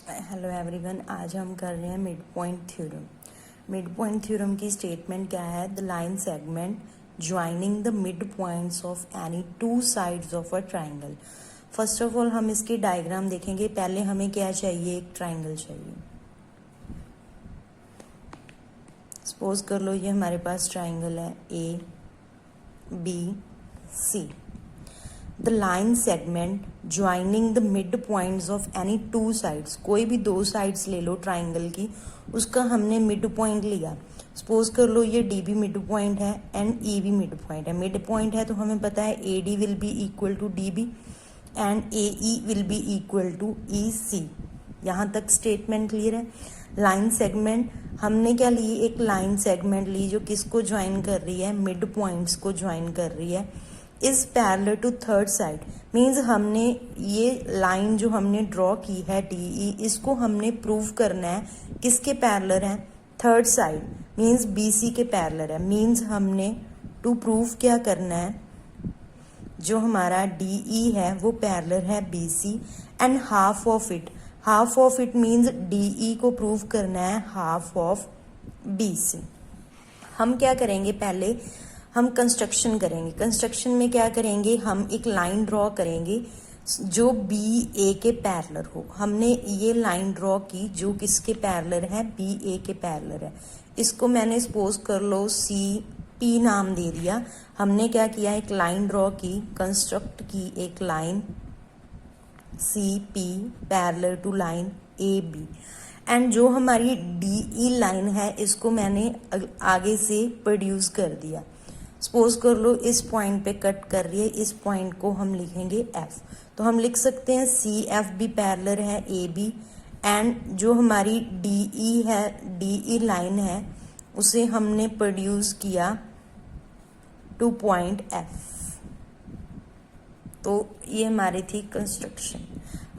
Hello everyone, आज हम कर रहे हैं mid point theorem. Mid point theorem की स्टेटमेंट क्या है? The line segment joining the midpoints of any two sides of a triangle. First of all हम इसके डायग्राम देखेंगे। पहले हमें क्या चाहिए? एक ट्राइंगल चाहिए। सपोज कर लो ये हमारे पास ट्राइंगल है A B C. The line segment joining the midpoints of any two sides, कोई भी दो साइड्स ले लो ट्राइंगल की, उसका हमने मिड पॉइंट लिया। सपोज कर लो ये डी भी मिड पॉइंट है एंड ई भी मिड पॉइंट है। मिड पॉइंट है तो हमें पता है A D will be equal to D B and A E will be equal to E C. यहाँ तक स्टेटमेंट क्लियर है। लाइन सेगमेंट हमने क्या ली? एक लाइन सेगमेंट ली जो किसको ज्वाइन कर रही है? मिड पॉइंट्स को ज्वाइन कर रही है। Is parallel to third side means हमने ये लाइन जो हमने ड्रॉ की है डी, इसको हमने प्रूव करना है किसके पैरेलल है? Third side means B C के पैरेलल है। मीन्स हमने टू प्रूव क्या करना है? जो हमारा डी ई है वो पैरेलल है B C and half of it means D E को प्रूव करना है हाफ ऑफ बी सी। हम क्या करेंगे? पहले हम कंस्ट्रक्शन करेंगे। कंस्ट्रक्शन में क्या करेंगे? हम एक लाइन ड्रॉ करेंगे जो बी ए के पैरेलल हो। हमने ये लाइन ड्रॉ की जो किसके पैरेलल है? बी ए के पैरेलल है। इसको मैंने सपोज कर लो सी पी नाम दे दिया। हमने क्या किया? एक लाइन ड्रॉ की, कंस्ट्रक्ट की एक line C P parallel to line A B and जो हमारी डी ई लाइन है इसको मैंने आगे से प्रोड्यूस कर दिया। सपोज कर लो इस पॉइंट पे कट कर रही है, इस पॉइंट को हम लिखेंगे एफ। तो हम लिख सकते हैं सी एफ भी पैरेलल है ए बी एंड जो हमारी डी ई है, डी ई लाइन है, उसे हमने प्रोड्यूस किया टू पॉइंट एफ। तो ये हमारी थी कंस्ट्रक्शन।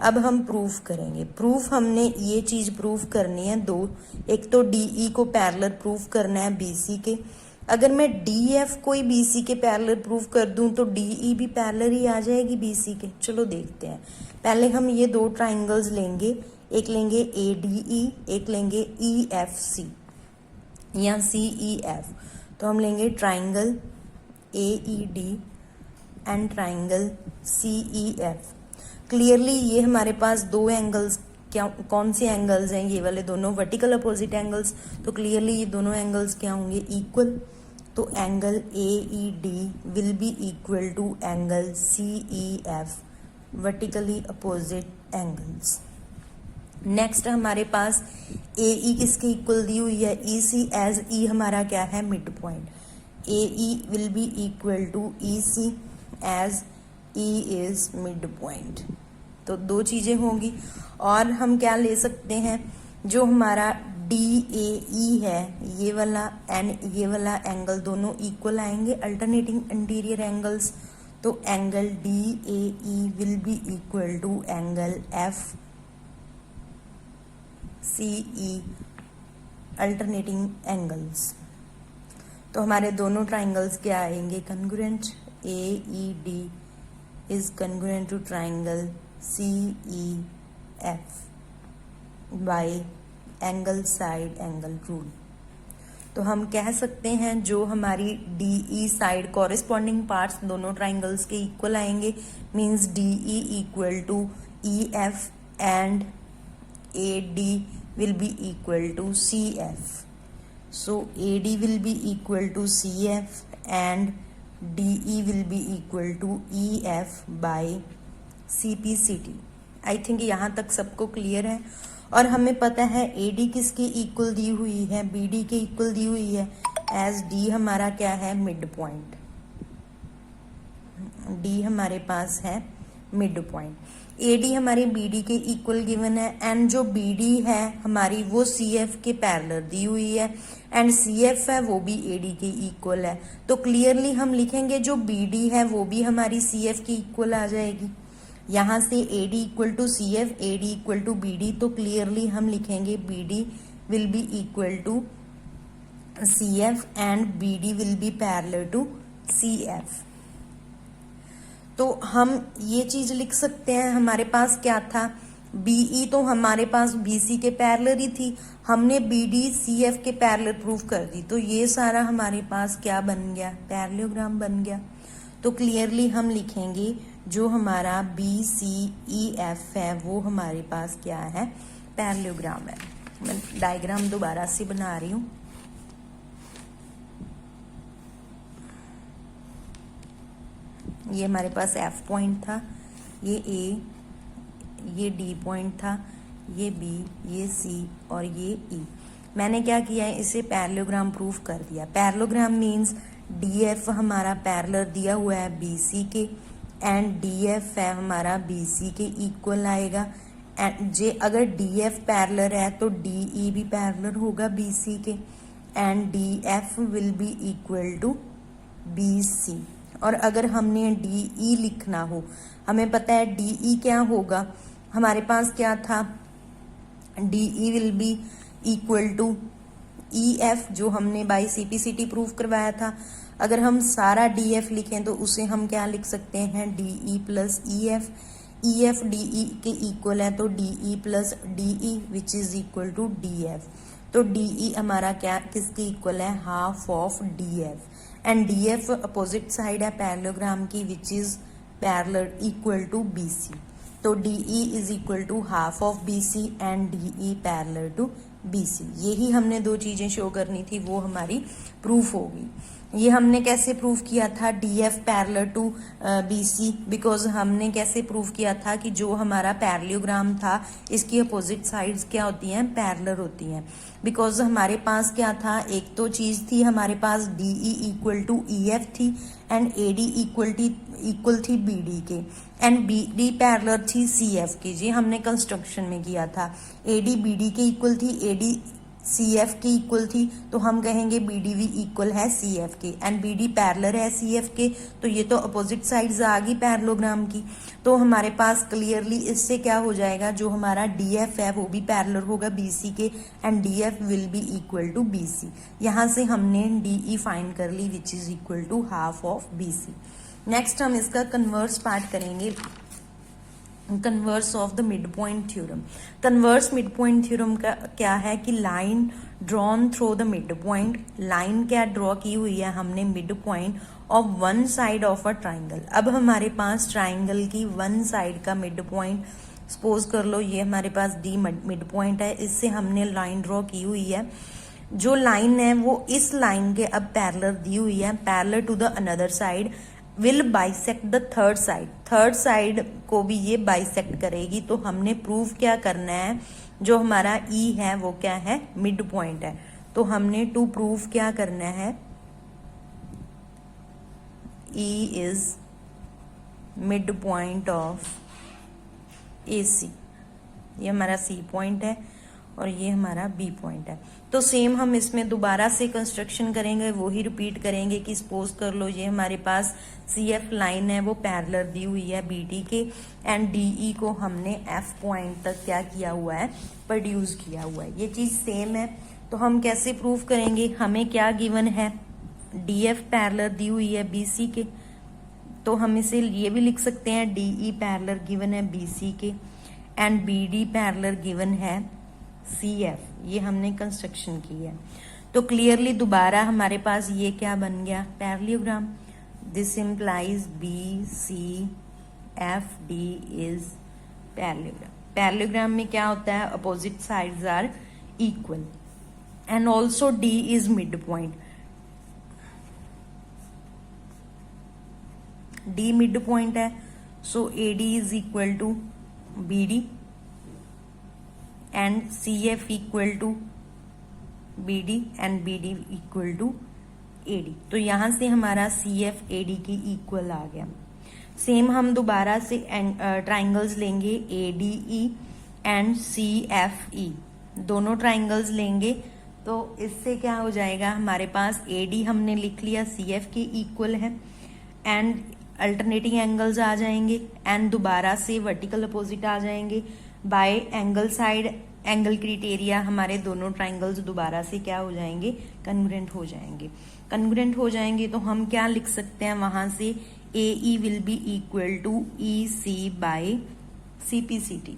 अब हम प्रूफ करेंगे। प्रूफ हमने ये चीज प्रूफ करनी है दो। एक तो डी ई को पैरेलल प्रूफ करना है बी सी के। अगर मैं डी एफ कोई बी सी के पैरेलल प्रूफ कर दूं तो डी ई भी पैरेलल ही आ जाएगी बी सी के। चलो देखते हैं। पहले हम ये दो ट्राइंगल्स लेंगे, एक लेंगे ए डी ई, एक लेंगे ई एफ सी या सी ई एफ। तो हम लेंगे triangle A E D and triangle C E F. Clearly ये हमारे पास दो एंगल्स, क्या कौन से एंगल्स हैं? ये वाले दोनों वर्टिकल अपोजिट एंगल्स। तो क्लियरली ये दोनों एंगल्स क्या होंगे? इक्वल। तो angle A E D will be equal to angle C E F, vertically opposite angles. Next हमारे पास ए ई किसके इक्वल दी हुई है? ई सी, एज ई हमारा क्या है? Mid point. A E will be equal to E C as E is mid point. तो दो चीजें होंगी। और हम क्या ले सकते हैं? जो हमारा डी ए ई है, ये वाला एंड ये वाला एंगल दोनों इक्वल आएंगे, अल्टरनेटिंग इंटीरियर एंगल्स। तो angle D A E will be equal to angle F C E, alternating angles. तो हमारे दोनों ट्राइंगल्स क्या आएंगे? Congruent. A E D is congruent to triangle C E F by angle side angle rule. तो हम कह सकते हैं जो हमारी D E side corresponding parts दोनों ट्राइंगल्स के इक्वल आएंगे। Means D E equal to E F and A D will be equal to C F. So A D will be equal to C F and D E will be equal to E F by C P C T. I think यहाँ तक सबको clear है। और हमें पता है A D किसकी equal दी हुई है? बी डी के इक्वल दी हुई है, एज डी हमारा क्या है? Mid point. डी हमारे पास है मिड पॉइंट। ए डी हमारी बी डी के इक्वल गिवन है एंड जो बी डी है हमारी वो सी एफ के पैरेलल दी हुई है एंड सी एफ है वो भी ए डी के इक्वल है। तो क्लियरली हम लिखेंगे जो बी डी है वो भी हमारी सी एफ की इक्वल आ जाएगी। यहाँ से A D equal to C F, A D equal to B D. तो क्लियरली हम लिखेंगे B D will be equal to C F and B D will be parallel to C F. तो हम ये चीज लिख सकते हैं। हमारे पास क्या था? BE तो हमारे पास BC के पैरेलल ही थी, हमने BD CF के पैरेलल प्रूव कर दी, तो ये सारा हमारे पास क्या बन गया, पैरेललोग्राम बन गया। तो क्लियरली हम लिखेंगे जो हमारा BCEF है वो हमारे पास क्या है, पैरेललोग्राम है। मैं डायग्राम दोबारा से बना रही हूँ। ये हमारे पास F पॉइंट था, ये A, ये D पॉइंट था, ये B, ये C और ये E। मैंने क्या किया है, इसे पैरेललोग्राम प्रूफ कर दिया। पैरेललोग्राम मीन्स DF हमारा पैरेलल दिया हुआ है BC के, एंड DF है हमारा BC के इक्वल आएगा। एंड जे अगर DF पैरेलल है तो DE भी पैरेलल होगा BC के, and DF will be equal to BC। और अगर हमने DE लिखना हो, हमें पता है DE क्या होगा, हमारे पास क्या था, DE will be equal to EF जो हमने बाई CPCT प्रूफ करवाया था। अगर हम सारा DF लिखें तो उसे हम क्या लिख सकते हैं, DE plus EF। EF DE के इक्वल है तो DE plus DE which is equal to DF। तो DE हमारा क्या किसके इक्वल है, half of DF। And DF opposite side है पैरेललोग्राम की which is parallel equal to BC। तो DE is equal to half of BC and DE parallel to BC। यही हमने दो चीजें शो करनी थी, वो हमारी प्रूफ होगी। ये हमने कैसे प्रूफ किया था, DF parallel to BC, because हमने कैसे प्रूफ किया था कि जो हमारा पैरेललोग्राम था इसकी अपोजिट साइड्स क्या होती हैं, पैरेलल होती हैं। बिकॉज हमारे पास क्या था, एक तो चीज थी हमारे पास DE इक्वल टू EF थी, एंड AD इक्वल थी BD के, एंड BD पैरेलल थी CF की। जी हमने कंस्ट्रक्शन में किया था, AD BD के इक्वल थी, AD CF के इक्वल थी, तो हम कहेंगे BD भी इक्वल है CF के, एंड BD पैरेलल है CF के। तो ये तो अपोजिट साइड्स आ गई पैरेललोग्राम की। तो हमारे पास क्लियरली इससे क्या हो जाएगा, जो हमारा DF है वो भी पैरेलल होगा BC के, and DF will be equal to BC। यहाँ से हमने DE फाइंड कर ली which is equal to half of BC। Next हम इसका कन्वर्स पार्ट करेंगे, converse of the mid point theorem. Converse mid point theorem का क्या है कि line drawn through the mid point. Line क्या ड्रॉ की हुई है हमने, mid point of one side of a triangle. अब हमारे पास ट्राइंगल की वन साइड का मिड पॉइंट, सपोज कर लो ये हमारे पास D मिड पॉइंट है, इससे हमने लाइन ड्रॉ की हुई है। जो लाइन है वो इस लाइन के अब पैरेलल दी हुई है, parallel to the another side, will bisect the third side. Third side को भी ये बाइसेक्ट करेगी। तो हमने प्रूव क्या करना है, जो हमारा E है वो क्या है, मिड पॉइंट है। तो हमने टू प्रूव क्या करना है, E is mid point of AC। ये हमारा C पॉइंट है और ये हमारा B पॉइंट है। तो सेम हम इसमें दोबारा से कंस्ट्रक्शन करेंगे, वही रिपीट करेंगे कि सपोज कर लो ये हमारे पास CF लाइन है वो पैरेलल दी हुई है BD के, एंड DE को हमने F पॉइंट तक क्या किया हुआ है, प्रोड्यूस किया हुआ है। ये चीज सेम है। तो हम कैसे प्रूव करेंगे, हमें क्या गिवन है, DF पैरेलल दी हुई है BC के, तो हम इसे ये भी लिख सकते हैं DE पैरेलल गिवन है BC के, एंड BD पैरेलल गिवन है CF। ये हमने कंस्ट्रक्शन की है। तो क्लियरली दोबारा हमारे पास ये क्या बन गया, parallelogram. This implies BCFD is parallelogram. Parallelogram में क्या होता है, opposite sides are equal, and also D is mid point. D mid point है, so AD is equal to BD and CF equal to BD and BD equal to AD। तो यहां से हमारा CF AD की equal आ गया। Same हम दोबारा से ट्राइंगल्स लेंगे ADE एंड CFE, दोनों ट्राइंगल्स लेंगे। तो इससे क्या हो जाएगा, हमारे पास AD हमने लिख लिया CF के इक्वल है, एंड अल्टरनेटिंग एंगल्स आ जाएंगे, एंड दोबारा से वर्टिकल अपोजिट आ जाएंगे। Bye angle side angle criteria हमारे दोनों ट्राइंगल्स दोबारा से क्या हो जाएंगे, कन्ग्रुएंट हो जाएंगे। कन्ग्रुएंट हो जाएंगे तो हम क्या लिख सकते हैं, वहां से AE will be equal to EC by CPCT।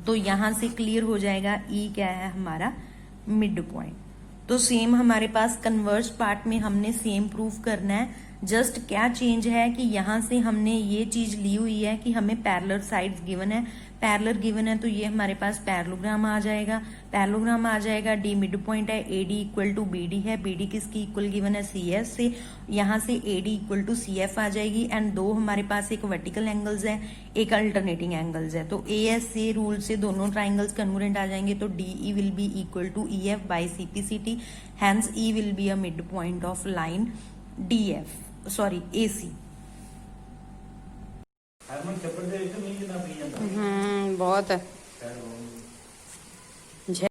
तो यहां से क्लियर हो जाएगा ई क्या है हमारा मिड पॉइंट। तो सेम हमारे पास कन्वर्स पार्ट में हमने सेम प्रूफ करना है। जस्ट क्या चेंज है कि यहां से हमने ये चीज ली हुई है कि हमें पैरेलल साइड्स गिवन है, पैरेलल गिवन है तो ये हमारे पास पैरेललोग्राम आ जाएगा। पैरेललोग्राम आ जाएगा, डी मिड पॉइंट है, A D equal to B D है, बी डी किसकी इक्वल गिवन है सी एफ से, यहाँ से A D equal to C F आ जाएगी। एंड दो हमारे पास एक वर्टिकल एंगल्स है, एक अल्टरनेटिंग एंगल्स है, तो ए एस से रूल से दोनों ट्राइंगल्स कन्वर्जेंट आ जाएंगे। तो D E will be equal to E F by C P C T, hence E will be a mid point of line D F sorry A C. हरमन चप्पड़ दे तो नहीं जना पी जाता बहुत है। खैर वो